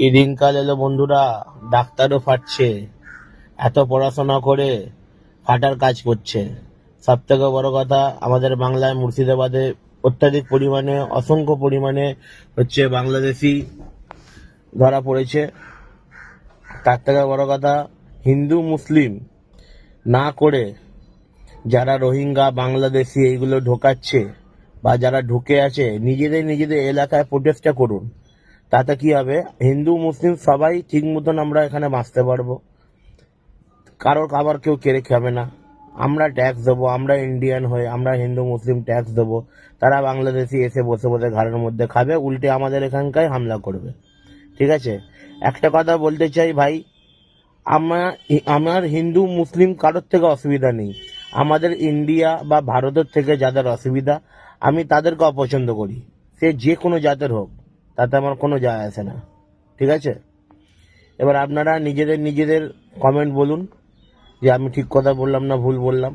ইদিনকাল এলো বন্ধুরা, ডাক্তারও ফাটছে, এত পড়াশোনা করে ফাটার কাজ করছে। সব থেকে বড় কথা, আমাদের বাংলায় মুর্শিদাবাদে অত্যাধিক পরিমাণে, অসংখ্য পরিমাণে হচ্ছে বাংলাদেশি ধরা পড়েছে। তার থেকে বড় কথা, হিন্দু মুসলিম না করে যারা রোহিঙ্গা বাংলাদেশি এইগুলো ঢোকাচ্ছে বা যারা ঢুকে আছে, নিজেদের নিজেদের এলাকায় প্রোটেস্টটা করুন। তাতে কি হবে, হিন্দু মুসলিম সবাই ঠিক মতন আমরা এখানে বাঁচতে পারবো, কারোর খাবার কেউ কেড়ে খাবে না। আমরা ট্যাক্স দেবো, আমরা ইন্ডিয়ান হয়ে আমরা হিন্দু মুসলিম ট্যাক্স দেবো, তারা বাংলাদেশি এসে বসে বসে ঘরের মধ্যে খাবে, উল্টে আমাদের এখানকায় হামলা করবে। ঠিক আছে, একটা কথা বলতে চাই ভাই, আমার আমার হিন্দু মুসলিম কারোর থেকে অসুবিধা নেই। আমাদের ইন্ডিয়া বা ভারতের থেকে যাদের অসুবিধা, আমি তাদেরকে অপছন্দ করি, সে যে কোনো জাতের হোক, তাতে আমার কোনো যায় আসে না। ঠিক আছে, এবার আপনারা নিজেদের নিজেদের কমেন্ট বলুন যে আমি ঠিক কথা বললাম না ভুল বললাম।